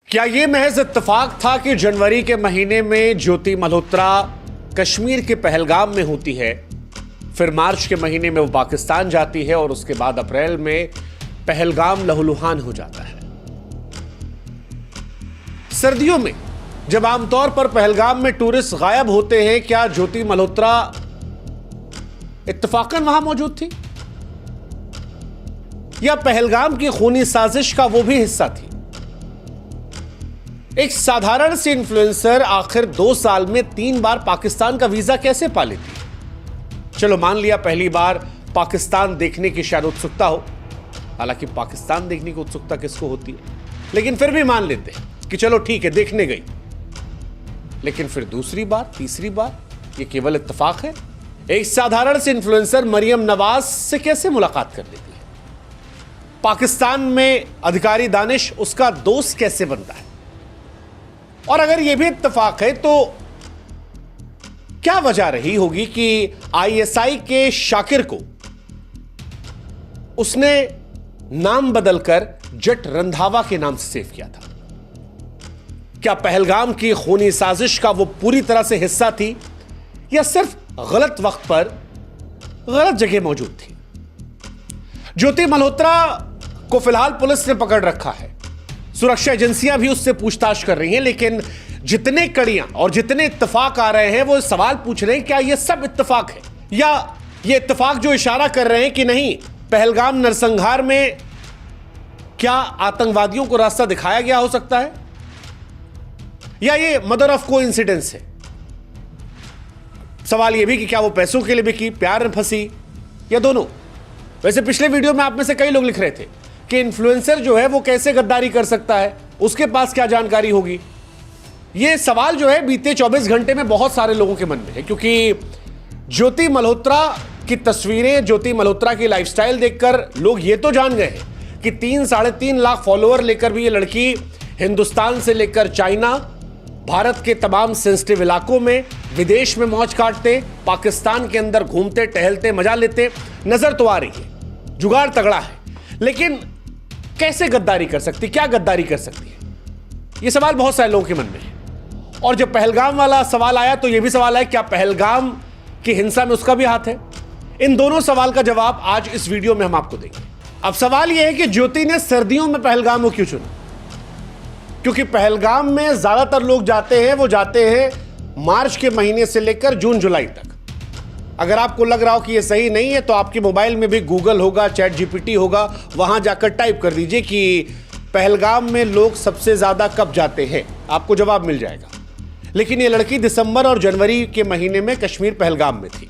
क्या ये महज इत्तेफाक था कि जनवरी के महीने में ज्योति मल्होत्रा कश्मीर के पहलगाम में होती है, फिर मार्च के महीने में वो पाकिस्तान जाती है और उसके बाद अप्रैल में पहलगाम लहूलुहान हो जाता है। सर्दियों में जब आमतौर पर पहलगाम में टूरिस्ट गायब होते हैं, क्या ज्योति मल्होत्रा इत्तेफाकन वहां मौजूद थी या पहलगाम की खूनी साजिश का वो भी हिस्सा थी? एक साधारण सी इन्फ्लुएंसर आखिर 2 साल में 3 बार पाकिस्तान का वीजा कैसे पा लेती है? चलो मान लिया पहली बार पाकिस्तान देखने की शायद उत्सुकता हो, हालांकि पाकिस्तान देखने की उत्सुकता किसको होती है, लेकिन फिर भी मान लेते हैं कि चलो ठीक है देखने गई। लेकिन फिर दूसरी बार, तीसरी बार, ये केवल इत्तेफाक है? एक साधारण से इन्फ्लुएंसर मरियम नवाज से कैसे मुलाकात कर लेती है? पाकिस्तान में अधिकारी दानिश उसका दोस्त कैसे बनता है? और अगर यह भी इत्तेफाक है तो क्या वजह रही होगी कि आईएसआई के शाकिर को उसने नाम बदलकर जट रंधावा के नाम से सेव किया था? क्या पहलगाम की खूनी साजिश का वो पूरी तरह से हिस्सा थी या सिर्फ गलत वक्त पर गलत जगह मौजूद थी? ज्योति मल्होत्रा को फिलहाल पुलिस ने पकड़ रखा है, सुरक्षा एजेंसियां भी उससे पूछताछ कर रही हैं, लेकिन जितने कड़ियां और जितने इत्तेफाक आ रहे हैं वो सवाल पूछ रहे हैं क्या ये सब इत्तेफाक है या ये इत्तेफाक जो इशारा कर रहे हैं कि नहीं, पहलगाम नरसंहार में क्या आतंकवादियों को रास्ता दिखाया गया हो सकता है या ये मदर ऑफ कोइंसिडेंस है? सवाल यह भी कि क्या वो पैसों के लिए बिकी, प्यार में फंसी, या दोनों? वैसे पिछले वीडियो में आप में से कई लोग लिख रहे थे कि इन्फ्लुएंसर जो है वो कैसे गद्दारी कर सकता है, उसके पास क्या जानकारी होगी। यह सवाल जो है बीते 24 घंटे में बहुत सारे लोगों के मन में है, क्योंकि ज्योति मल्होत्रा की तस्वीरें, ज्योति मल्होत्रा की लाइफस्टाइल देखकर लोग ये तो जान गए हैं कि 3-3.5 लाख फॉलोअर लेकर भी ये लड़की हिंदुस्तान से लेकर चाइना, भारत के तमाम सेंसिटिव इलाकों में, विदेश में मौज काटते, पाकिस्तान के अंदर घूमते टहलते मजा लेते नजर तो आ रही है। जुगाड़ तगड़ा है, लेकिन कैसे गद्दारी कर सकती, क्या गद्दारी कर सकती है? यह सवाल बहुत सारे लोगों के मन में है। और जब पहलगाम वाला सवाल आया तो यह भी सवाल है क्या पहलगाम की हिंसा में उसका भी हाथ है? इन दोनों सवाल का जवाब आज इस वीडियो में हम आपको देंगे। अब सवाल यह है कि ज्योति ने सर्दियों में पहलगाम को क्यों चुना? क्योंकि पहलगाम में ज्यादातर लोग जाते हैं, वो जाते हैं मार्च के महीने से लेकर जून जुलाई तक। अगर आपको लग रहा हो कि ये सही नहीं है तो आपके मोबाइल में भी गूगल होगा, चैट जीपीटी होगा, वहां जाकर टाइप कर दीजिए कि पहलगाम में लोग सबसे ज्यादा कब जाते हैं, आपको जवाब मिल जाएगा। लेकिन ये लड़की दिसंबर और जनवरी के महीने में कश्मीर पहलगाम में थी।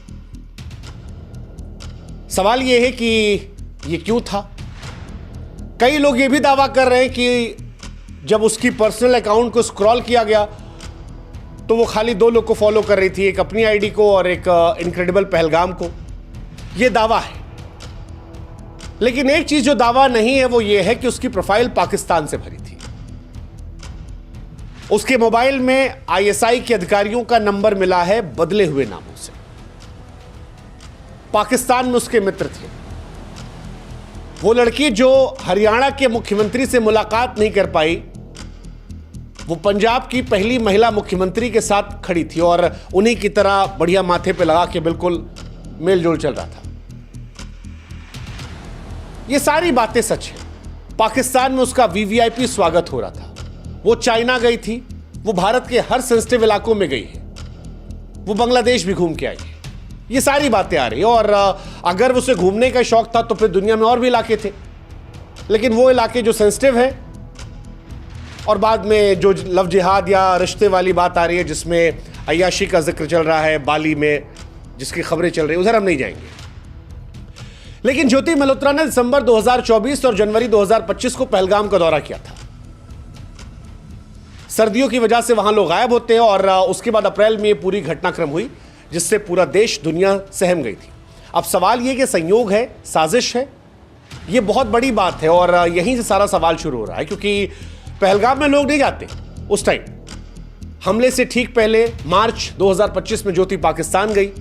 सवाल यह है कि ये क्यों था? कई लोग ये भी दावा कर रहे हैं कि जब उसकी पर्सनल अकाउंट को स्क्रॉल किया गया तो वो खाली 2 लोग को फॉलो कर रही थी, एक अपनी आईडी को और एक इनक्रेडिबल पहलगाम को। ये दावा है, लेकिन एक चीज जो दावा नहीं है वो ये है कि उसकी प्रोफाइल पाकिस्तान से भरी थी। उसके मोबाइल में आईएसआई के अधिकारियों का नंबर मिला है बदले हुए नामों से। पाकिस्तान में उसके मित्र थे। वो लड़की जो हरियाणा के मुख्यमंत्री से मुलाकात नहीं कर पाई, वो पंजाब की पहली महिला मुख्यमंत्री के साथ खड़ी थी और उन्हीं की तरह बढ़िया माथे पे लगा के बिल्कुल मेलजोल चल रहा था। ये सारी बातें सच है। पाकिस्तान में उसका वीवीआईपी स्वागत हो रहा था। वो चाइना गई थी, वो भारत के हर सेंसिटिव इलाकों में गई है, वो बांग्लादेश भी घूम के आई है। ये सारी बातें आ रही है। और अगर उसे घूमने का शौक था तो फिर दुनिया में और भी इलाके थे, लेकिन वो इलाके जो सेंसिटिव है और बाद में जो लव जिहाद या रिश्ते वाली बात आ रही है जिसमें अय्याशी का जिक्र चल रहा है, बाली में जिसकी खबरें चल रही है, उधर हम नहीं जाएंगे। लेकिन ज्योति मल्होत्रा ने दिसंबर 2024 और जनवरी 2025 को पहलगाम का दौरा किया था। सर्दियों की वजह से वहां लोग गायब होते हैं और उसके बाद अप्रैल में ये पूरी घटनाक्रम हुई जिससे पूरा देश, दुनिया सहम गई थी। अब सवाल यह कि संयोग है, साजिश है, यह बहुत बड़ी बात है और यहीं से सारा सवाल शुरू हो रहा है, क्योंकि पहलगाम में लोग नहीं जाते। उस टाइम हमले से ठीक पहले मार्च 2025 में ज्योति पाकिस्तान गई।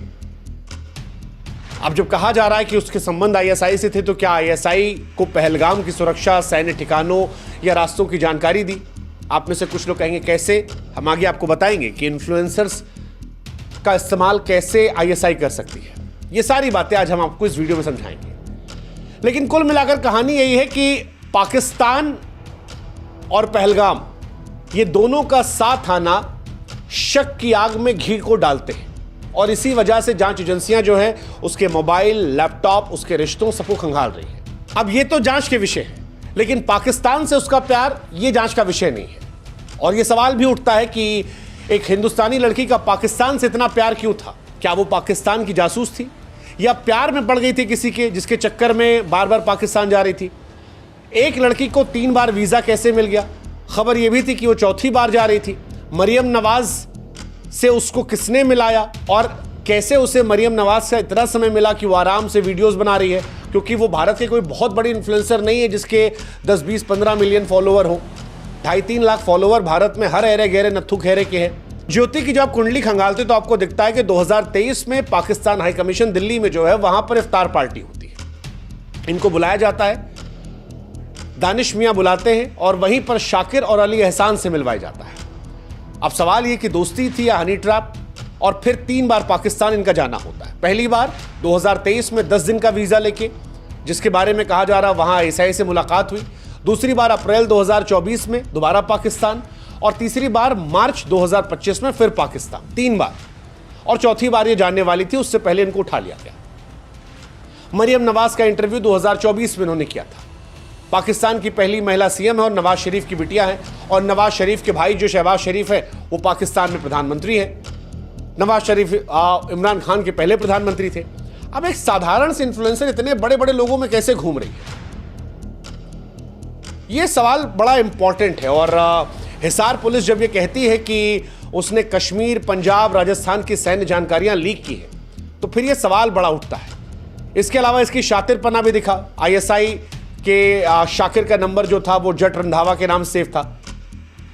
अब जब कहा जा रहा है कि उसके संबंध आईएसआई से थे, तो क्या आईएसआई को पहलगाम की सुरक्षा, सैन्य ठिकानों या रास्तों की जानकारी दी? आप में से कुछ लोग कहेंगे कैसे, हम आगे आपको बताएंगे कि इन्फ्लुएंसर्स का इस्तेमाल कैसे आईएसआई कर सकती है। ये सारी बातें आज हम आपको इस वीडियो में समझाएंगे। लेकिन कुल मिलाकर कहानी यही है कि पाकिस्तान और पहलगाम, ये दोनों का साथ आना शक की आग में घी को डालते हैं, और इसी वजह से जांच एजेंसियां जो हैं उसके मोबाइल, लैपटॉप, उसके रिश्तों सबको खंगाल रही है। अब ये तो जांच के विषय है, लेकिन पाकिस्तान से उसका प्यार ये जांच का विषय नहीं है। और ये सवाल भी उठता है कि एक हिंदुस्तानी लड़की का पाकिस्तान से इतना प्यार क्यों था? क्या वो पाकिस्तान की जासूस थी, या प्यार में पड़ गई थी किसी के, जिसके चक्कर में बार बार पाकिस्तान जा रही थी? एक लड़की को 3 बार वीज़ा कैसे मिल गया? खबर यह भी थी कि वो चौथी बार जा रही थी। मरियम नवाज से उसको किसने मिलाया, और कैसे उसे मरियम नवाज से इतना समय मिला कि वो आराम से वीडियोस बना रही है? क्योंकि वो भारत के कोई बहुत बड़ी इन्फ्लुएंसर नहीं है जिसके 10, 20, 15 मिलियन फॉलोवर हो। 2.5-3 लाख फॉलोवर भारत में हर एरे गहरे नत्थु खेरे के हैं। ज्योति की जब आप कुंडली खंगालते तो आपको दिखता है कि 2023 में पाकिस्तान हाई कमीशन दिल्ली में जो है वहां पर इफ्तार पार्टी होती है। इनको बुलाया जाता है, दानिश मियां बुलाते हैं, और वहीं पर शाकिर और अली एहसान से मिलवाया जाता है। अब सवाल ये कि दोस्ती थी या हनी ट्रैप? और फिर 3 बार पाकिस्तान इनका जाना होता है। पहली बार 2023 में 10 दिन का वीज़ा लेके, जिसके बारे में कहा जा रहा वहाँ आईएसआई से मुलाकात हुई। दूसरी बार अप्रैल 2024 में दोबारा पाकिस्तान, और तीसरी बार मार्च 2025 में फिर पाकिस्तान। 3 बार। और चौथी बार ये जानने वाली थी, उससे पहले इनको उठा लिया गया। मरियम नवाज का इंटरव्यू 2024 में उन्होंने किया था। पाकिस्तान की पहली महिला सीएम है और नवाज शरीफ की बिटिया है, और नवाज शरीफ के भाई जो शहबाज शरीफ है वो पाकिस्तान में प्रधानमंत्री हैं। नवाज शरीफ इमरान खान के पहले प्रधानमंत्री थे। अब एक साधारण से इन्फ्लुएंसर इतने बड़े बड़े लोगों में कैसे घूम रही है? ये सवाल बड़ा इंपॉर्टेंट है। और हिसार पुलिस जब ये कहती है कि उसने कश्मीर, पंजाब, राजस्थान की सैन्य जानकारियां लीक की है, तो फिर ये सवाल बड़ा उठता है। इसके अलावा इसकी शातिरपना भी दिखा। आईएसआई के शाकिर का नंबर जो था वो जट रंधावा के नाम सेव था।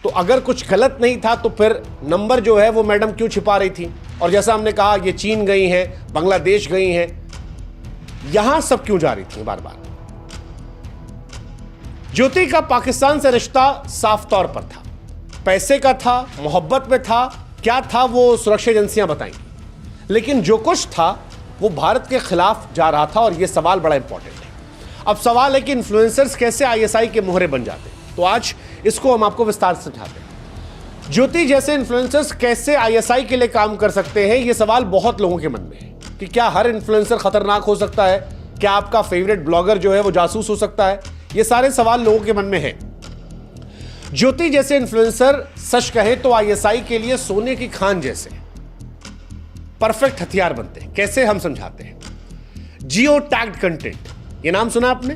तो अगर कुछ गलत नहीं था तो फिर नंबर जो है वो मैडम क्यों छिपा रही थी? और जैसा हमने कहा, ये चीन गई हैं, बांग्लादेश गई हैं, यहां सब क्यों जा रही थी बार बार? ज्योति का पाकिस्तान से रिश्ता साफ तौर पर था, पैसे का था, मोहब्बत में था, क्या था वो सुरक्षा एजेंसियां बताएंगी। लेकिन जो कुछ था वो भारत के खिलाफ जा रहा था, और यह सवाल बड़ा इंपॉर्टेंट है। अब सवाल है कि इन्फ्लुएंसर्स कैसे आईएसआई के मोहरे बन जाते हैं, तो आज इसको हम आपको विस्तार से समझाते हैं। ज्योति जैसे इन्फ्लुएंसर्स कैसे आईएसआई के लिए काम कर सकते हैं, यह सवाल बहुत लोगों के मन में है कि क्या हर इन्फ्लुएंसर खतरनाक हो सकता है? क्या आपका फेवरेट ब्लॉगर जो है वो जासूस हो सकता है? ये सारे सवाल लोगों के मन में है। ज्योति जैसे इन्फ्लुएंसर सच कहे तो आईएसआई के लिए सोने की खान जैसे परफेक्ट हथियार बनते हैं। कैसे, हम समझाते हैं। जियो टैग्ड कंटेंट, ये नाम सुना आपने?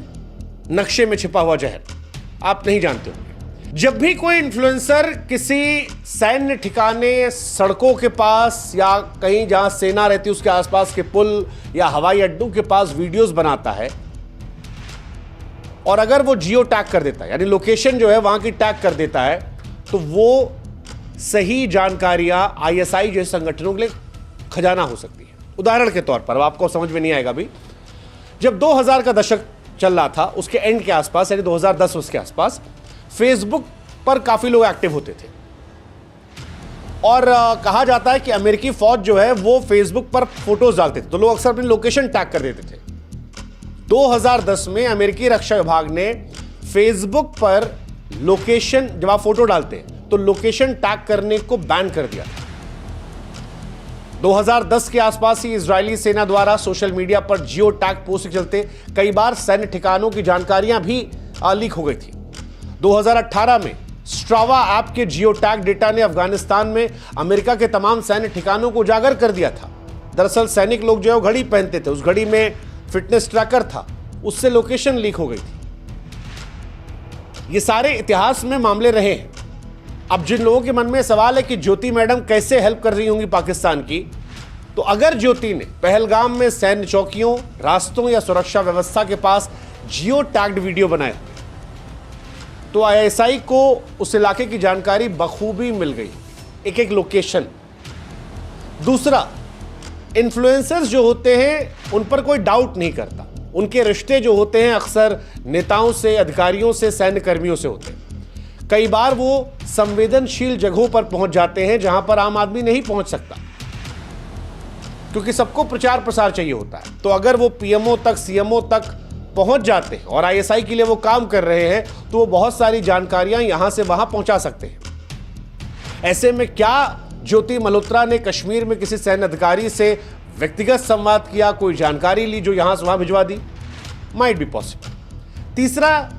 नक्शे में छिपा हुआ जहर, आप नहीं जानते होंगे। जब भी कोई इन्फ्लुएंसर किसी सैन्य ठिकाने, सड़कों के पास, या कहीं जहां सेना रहती है उसके आसपास के पुल या हवाई अड्डों के पास वीडियोस बनाता है, और अगर वो जियो टैग कर देता है, यानी लोकेशन जो है वहां की टैग कर देता है, तो वो सही जानकारियां आईएसआई जैसे संगठनों के लिए खजाना हो सकती है। उदाहरण के तौर पर, आपको समझ में नहीं आएगा अभी, जब 2000 का दशक चल रहा था, उसके एंड के आसपास, यानी 2010 उसके आसपास, फेसबुक पर काफी लोग एक्टिव होते थे। और कहा जाता है कि अमेरिकी फौज जो है वो फेसबुक पर फोटोज डालते थे, तो लोग अक्सर अपनी लोकेशन टैग कर देते थे। 2010 में अमेरिकी रक्षा विभाग ने फेसबुक पर लोकेशन, जब आप फोटो डालते हैं तो लोकेशन टैग करने को बैन कर दिया था। 2010 के आसपास ही इजरायली सेना द्वारा सोशल मीडिया पर जियो टैग पोस्ट के चलते कई बार सैन्य ठिकानों की जानकारियां भी लीक हो गई थी। 2018 में स्ट्रावा ऐप के जियो टैग डेटा ने अफगानिस्तान में अमेरिका के तमाम सैन्य ठिकानों को उजागर कर दिया था। दरअसल सैनिक लोग जो है घड़ी पहनते थे, उस घड़ी में फिटनेस ट्रैकर था, उससे लोकेशन लीक हो गई थी। ये सारे इतिहास में मामले रहे हैं। अब जिन लोगों के मन में सवाल है कि ज्योति मैडम कैसे हेल्प कर रही होंगी पाकिस्तान की, तो अगर ज्योति ने पहलगाम में सैन्य चौकियों, रास्तों या सुरक्षा व्यवस्था के पास जियो टैग्ड वीडियो बनाए तो आईएसआई को उस इलाके की जानकारी बखूबी मिल गई, एक एक लोकेशन। दूसरा, इन्फ्लुएंसर्स जो होते हैं उन पर कोई डाउट नहीं करता। उनके रिश्ते जो होते हैं अक्सर नेताओं से, अधिकारियों से, सैन्य कर्मियों से होते हैं। कई बार वो संवेदनशील जगहों पर पहुंच जाते हैं जहां पर आम आदमी नहीं पहुंच सकता, क्योंकि सबको प्रचार प्रसार चाहिए होता है। तो अगर वो पीएमओ तक, सीएमओ तक पहुंच जाते हैं और आईएसआई के लिए वो काम कर रहे हैं, तो वो बहुत सारी जानकारियां यहां से वहां पहुंचा सकते हैं। ऐसे में क्या ज्योति मल्होत्रा ने कश्मीर में किसी सैन्य अधिकारी से व्यक्तिगत संवाद किया, कोई जानकारी ली जो यहां से वहां भिजवा दी? Might be possible. तीसरा,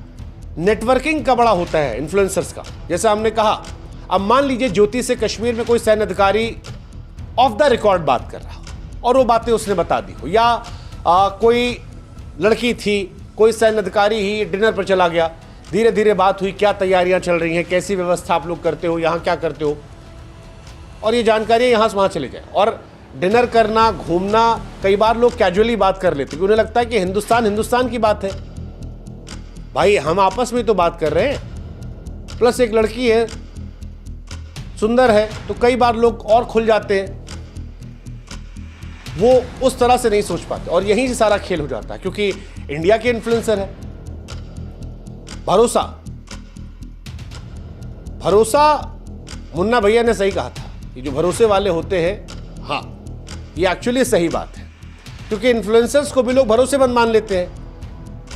नेटवर्किंग का बड़ा होता है इन्फ्लुएंसर्स का। जैसा हमने कहा, अब मान लीजिए ज्योति से कश्मीर में कोई सैन्य अधिकारी ऑफ द रिकॉर्ड बात कर रहा हो और वो बातें उसने बता दी हो, या कोई लड़की थी, कोई सैन्य अधिकारी ही डिनर पर चला गया, धीरे धीरे बात हुई, क्या तैयारियां चल रही हैं, कैसी व्यवस्था आप लोग करते हो, यहाँ क्या करते हो, और ये जानकारियां यहाँ से वहाँ चले जाए। और डिनर करना, घूमना, कई बार लोग कैजुअली बात कर लेते हैं, उन्हें लगता है कि हिंदुस्तान की बात है। भाई हम आपस में तो बात कर रहे हैं, प्लस एक लड़की है, सुंदर है, तो कई बार लोग और खुल जाते हैं। वो उस तरह से नहीं सोच पाते और यहीं से सारा खेल हो जाता है, क्योंकि इंडिया के इन्फ्लुएंसर है। भरोसा मुन्ना भैया ने सही कहा था कि जो भरोसे वाले होते हैं, हाँ ये एक्चुअली सही बात है, क्योंकि इन्फ्लुएंसर्स को भी लोग भरोसेमंद मान लेते हैं,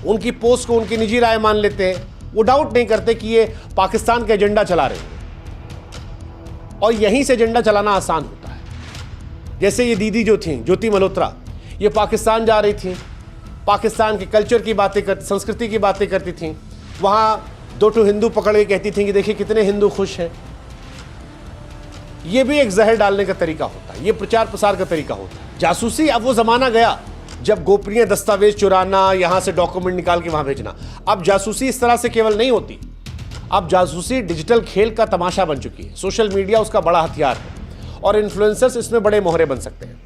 उनकी पोस्ट को उनकी निजी राय मान लेते हैं। वो डाउट नहीं करते कि ये पाकिस्तान का एजेंडा चला रहे हैं, और यहीं से एजेंडा चलाना आसान होता है। जैसे ये दीदी जो थी ज्योति मल्होत्रा, ये पाकिस्तान जा रही थी, पाकिस्तान के कल्चर की बातें संस्कृति की बातें करती थी, वहाँ 2 हिंदू पकड़ के कहती थी कि देखिए कितने हिंदू खुश हैं। ये भी एक जहर डालने का तरीका होता है, ये प्रचार प्रसार का तरीका होता है। जासूसी, अब वो जमाना गया जब गोपनीय दस्तावेज चुराना, यहां से डॉक्यूमेंट निकाल के वहां भेजना। अब जासूसी इस तरह से केवल नहीं होती, अब जासूसी डिजिटल खेल का तमाशा बन चुकी है। सोशल मीडिया उसका बड़ा हथियार है और इन्फ्लुएंसर्स इसमें बड़े मोहरे बन सकते हैं।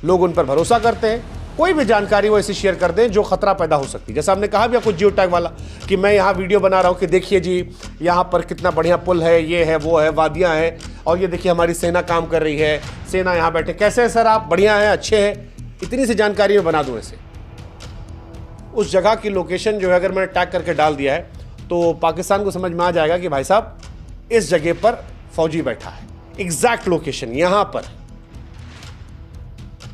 लोग उन पर भरोसा करते हैं, कोई भी जानकारी वो ऐसी शेयर कर दें जो खतरा पैदा हो सकती है। जैसा हमने कहा भी आपको जियो टैग वाला, कि मैं यहाँ वीडियो बना रहा हूँ कि देखिए जी यहाँ पर कितना बढ़िया पुल है, ये है, वो है, वादियाँ हैं, और ये देखिए हमारी सेना काम कर रही है, सेना यहाँ बैठे, कैसे है सर आप, बढ़िया हैं, अच्छे हैं, इतनी सी जानकारी मैं बना दूँ ऐसे। उस जगह की लोकेशन जो है अगर मैंने टैग करके डाल दिया है, तो पाकिस्तान को समझ में आ जाएगा कि भाई साहब इस जगह पर फौजी बैठा है, एग्जैक्ट लोकेशन यहाँ पर।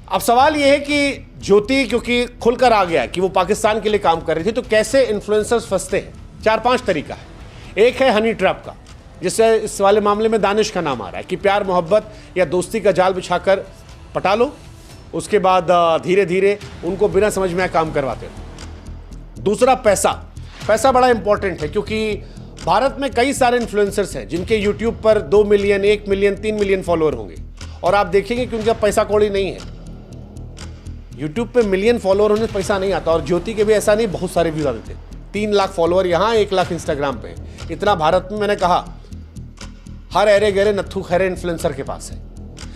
अब सवाल यह है कि ज्योति क्योंकि खुलकर आ गया कि वो पाकिस्तान के लिए काम कर रही थी, तो कैसे इन्फ्लुएंसर्स फंसते हैं? 4-5 तरीका है। एक है हनी ट्रैप का, जिससे इस वाले मामले में दानिश का नाम आ रहा है कि प्यार मोहब्बत या दोस्ती का जाल बिछाकर पटा लो, उसके बाद धीरे धीरे उनको बिना समझ में काम करवाते हो। दूसरा पैसा बड़ा इंपॉर्टेंट है, क्योंकि भारत में कई सारे इन्फ्लुएंसर्स हैं जिनके यूट्यूब पर 2 मिलियन, 1 मिलियन, 3 मिलियन फॉलोअर होंगे, और आप देखेंगे कि उनका पैसा कौड़ी नहीं है। यूट्यूब पे मिलियन फॉलोअर होने से पैसा नहीं आता, और ज्योति के भी ऐसा नहीं, बहुत सारे व्यूज आते थे। 3 लाख फॉलोअर यहाँ, 1 लाख इंस्टाग्राम पे, इतना भारत में मैंने कहा हर अरे गहरे नत्थु खैरे इन्फ्लुएंसर के पास है।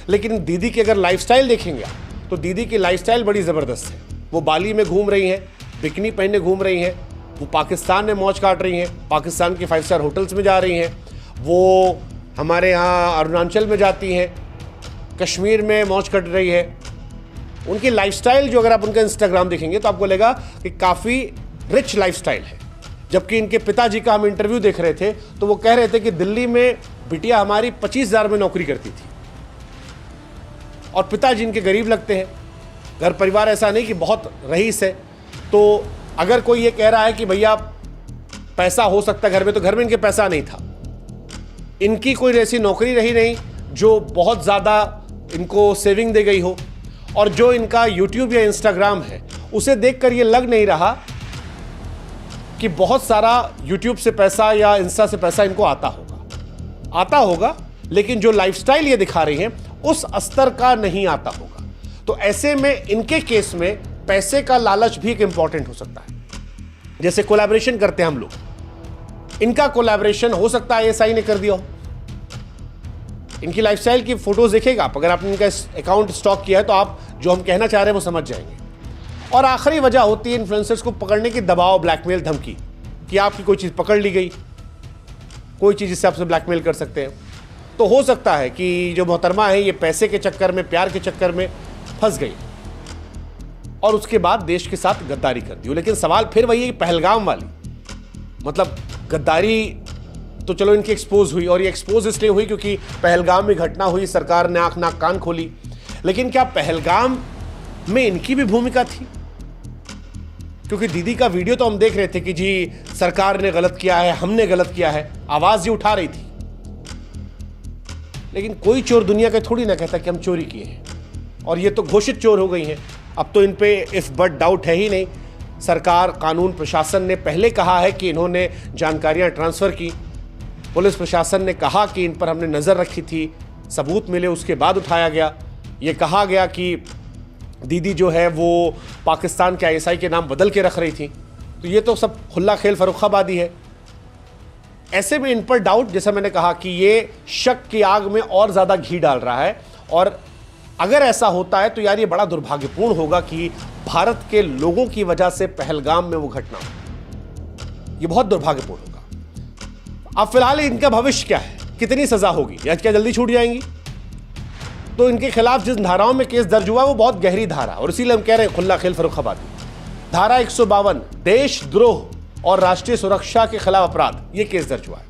लेकिन दीदी की अगर लाइफस्टाइल देखेंगे आप, तो दीदी की लाइफस्टाइल बड़ी ज़बरदस्त है। वो बाली में घूम रही हैं, बिकनी पहने घूम रही हैं, वो पाकिस्तान में मौज काट रही हैं, पाकिस्तान के 5 स्टार होटल्स में जा रही हैं, वो हमारे यहाँ अरुणाचल में जाती हैं, कश्मीर में मौज कट रही है। उनकी लाइफस्टाइल जो अगर आप उनका इंस्टाग्राम देखेंगे तो आपको लगेगा कि काफ़ी रिच लाइफस्टाइल है। जबकि इनके पिताजी का हम इंटरव्यू देख रहे थे तो वो कह रहे थे कि दिल्ली में बिटिया हमारी 25,000 में नौकरी करती थी, और पिताजी इनके गरीब लगते हैं, घर परिवार ऐसा नहीं कि बहुत रईस है। तो अगर कोई ये कह रहा है कि भैया पैसा हो सकता है घर में, तो घर में इनके पैसा नहीं था। इनकी कोई ऐसी नौकरी रही नहीं जो बहुत ज़्यादा इनको सेविंग दे गई हो, और जो इनका यूट्यूब या इंस्टाग्राम है उसे देखकर ये लग नहीं रहा कि बहुत सारा यूट्यूब से पैसा या इंस्टा से पैसा इनको आता होगा, लेकिन जो लाइफस्टाइल ये दिखा रही हैं उस स्तर का नहीं आता होगा। तो ऐसे में इनके केस में पैसे का लालच भी एक इंपॉर्टेंट हो सकता है। जैसे कोलैबोरेशन करते हैं हम लोग, इनका कोलैबोरेशन हो सकता है आईएसआई ने कर दिया हो। इनकी लाइफस्टाइल की फोटोज देखिएगा आप, अगर आपने इनका अकाउंट स्टॉक किया है तो आप जो हम कहना चाह रहे हैं वो समझ जाएंगे। और आखिरी वजह होती है इन्फ्लुएंसर्स को पकड़ने की दबाव, ब्लैकमेल, धमकी, कि आपकी कोई चीज़ पकड़ ली गई, कोई चीज़ जिससे आपसे ब्लैकमेल कर सकते हैं। तो हो सकता है कि जो मोहतरमा है ये पैसे के चक्कर में, प्यार के चक्कर में फंस गई और उसके बाद देश के साथ गद्दारी कर दी। लेकिन सवाल फिर वही है, पहलगाम वाली, मतलब गद्दारी तो चलो इनकी एक्सपोज हुई, और ये एक्सपोज इसलिए हुई क्योंकि पहलगाम में घटना हुई, सरकार ने आंख नाक कान खोली। लेकिन क्या पहलगाम में इनकी भी भूमिका थी? क्योंकि दीदी का वीडियो तो हम देख रहे थे कि जी सरकार ने गलत किया है, हमने गलत किया है, आवाज ये उठा रही थी। लेकिन कोई चोर दुनिया का थोड़ी ना कहता कि हम चोरी किए हैं, और ये तो घोषित चोर हो गई हैं। अब तो इन पे इफ बट डाउट है ही नहीं। सरकार, कानून प्रशासन ने पहले कहा है कि इन्होंने जानकारियां ट्रांसफर की, पुलिस प्रशासन ने कहा कि इन पर हमने नज़र रखी थी, सबूत मिले उसके बाद उठाया गया। ये कहा गया कि दीदी जो है वो पाकिस्तान के आईएसआई के नाम बदल के रख रही थी। तो ये तो सब खुला खेल फर्रुखाबादी है। ऐसे में इन पर डाउट, जैसा मैंने कहा कि ये शक की आग में और ज़्यादा घी डाल रहा है। और अगर ऐसा होता है तो यार ये बड़ा दुर्भाग्यपूर्ण होगा कि भारत के लोगों की वजह से पहलगाम में वो घटना हो। ये बहुत दुर्भाग्यपूर्ण होगा। अब फिलहाल इनका भविष्य क्या है, कितनी सजा होगी, या क्या जल्दी छूट जाएंगी? तो इनके खिलाफ जिस धाराओं में केस दर्ज हुआ वो बहुत गहरी धारा, और इसीलिए हम कह रहे हैं खुला खेल फर्रुखाबादी। धारा 152 देशद्रोह और राष्ट्रीय सुरक्षा के खिलाफ अपराध, ये केस दर्ज हुआ है।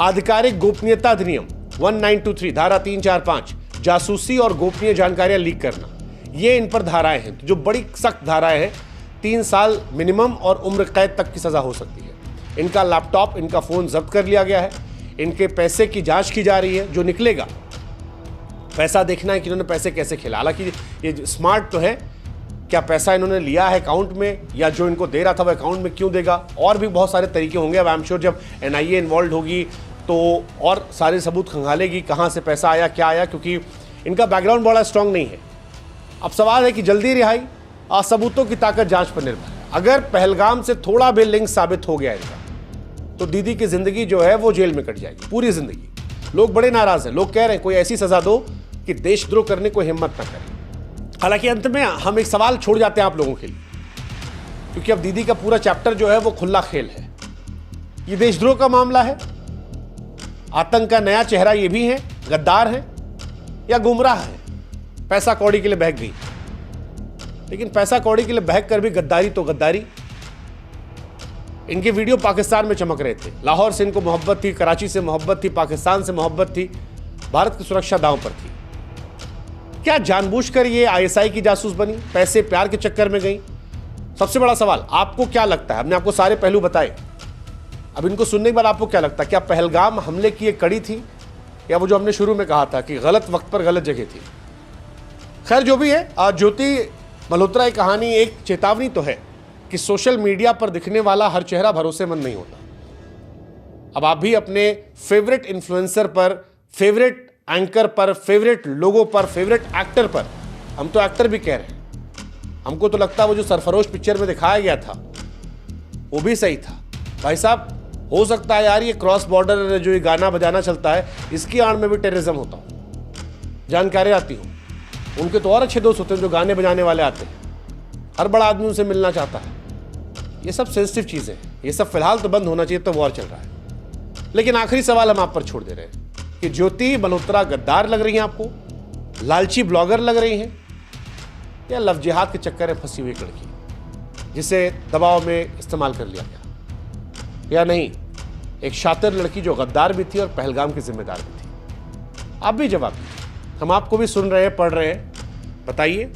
आधिकारिक गोपनीयता अधिनियम 1923 धारा 345 जासूसी और गोपनीय जानकारियां लीक करना, ये इन पर धाराएं हैं जो बड़ी सख्त धाराएं हैं। 3 साल मिनिमम और उम्र कैद तक की सजा हो सकती है। इनका लैपटॉप, इनका फोन जब्त कर लिया गया है। इनके पैसे की जांच की जा रही है। जो निकलेगा, पैसा देखना है कि इन्होंने पैसे कैसे खेला। हालांकि ये स्मार्ट तो है, क्या पैसा इन्होंने लिया है अकाउंट में, या जो इनको दे रहा था वो अकाउंट में क्यों देगा, और भी बहुत सारे तरीके होंगे। अब आई एम श्योर जब एनआईए इन्वॉल्व होगी तो और सारे सबूत खंगालेगी कहाँ से पैसा आया, क्या आया, क्योंकि इनका बैकग्राउंड बड़ा स्ट्रांग नहीं है। अब सवाल है कि जल्दी रिहाई, सबूतों की ताकत जांच पर निर्भर है। अगर पहलगाम से थोड़ा भी लिंक साबित हो गया इनका, तो दीदी की जिंदगी जो है वो जेल में कट जाएगी, पूरी जिंदगी। लोग बड़े नाराज हैं, लोग कह रहे हैं कोई ऐसी सजा दो कि देशद्रोह करने को हिम्मत ना करे। हालांकि अंत में हम एक सवाल छोड़ जाते हैं आप लोगों के लिए, क्योंकि अब दीदी का पूरा चैप्टर जो है वो खुला खेल है। ये देशद्रोह का मामला है, आतंक का नया चेहरा ये भी है, गद्दार है या गुमराह है, पैसा कौड़ी के लिए बहक गई। लेकिन पैसा कौड़ी के लिए बहक कर भी गद्दारी तो गद्दारी। इनके वीडियो पाकिस्तान में चमक रहे थे, लाहौर से इनको मोहब्बत थी, कराची से मोहब्बत थी, पाकिस्तान से मोहब्बत थी, भारत की सुरक्षा दांव पर थी। क्या जानबूझकर ये आईएसआई की जासूस बनी, पैसे प्यार के चक्कर में गई? सबसे बड़ा सवाल, आपको क्या लगता है? हमने आपको सारे पहलू बताए, अब इनको सुनने के बाद आपको क्या लगता है? क्या पहलगाम हमले की एक कड़ी थी, या वो जो हमने शुरू में कहा था कि गलत वक्त पर गलत जगह थी? खैर जो भी है, आज ज्योति मल्होत्रा की कहानी एक चेतावनी तो है कि सोशल मीडिया पर दिखने वाला हर चेहरा भरोसेमंद नहीं होता। अब आप भी अपने फेवरेट इन्फ्लुएंसर पर, फेवरेट एंकर पर, फेवरेट लोगों पर, फेवरेट एक्टर पर, हम तो एक्टर भी कह रहे हैं, हमको तो लगता है वो जो सरफरोश पिक्चर में दिखाया गया था वो भी सही था। भाई साहब, हो सकता है यार ये क्रॉस बॉर्डर जो ये गाना बजाना चलता है, इसकी आड़ में भी टेररिज्म होता हो, जानकारी आती हो। उनके तो और अच्छे दोस्त होते हैं जो गाने बजाने वाले आते हैं, हर बड़ा आदमी उनसे मिलना चाहता है। ये सब सेंसिटिव चीज़ें हैं, ये सब फिलहाल तो बंद होना चाहिए, तो वॉर चल रहा है। लेकिन आखिरी सवाल हम आप पर छोड़ दे रहे हैं कि ज्योति मल्होत्रा गद्दार लग रही हैं आपको, लालची ब्लॉगर लग रही हैं, या लव जिहाद के चक्कर में फंसी हुई लड़की जिसे दबाव में इस्तेमाल कर लिया गया, या नहीं एक शातिर लड़की जो गद्दार भी थी और पहलगाम की जिम्मेदार भी थी? आप भी जवाब दीजिए, हम आपको भी सुन रहे हैं, पढ़ रहे हैं, बताइए।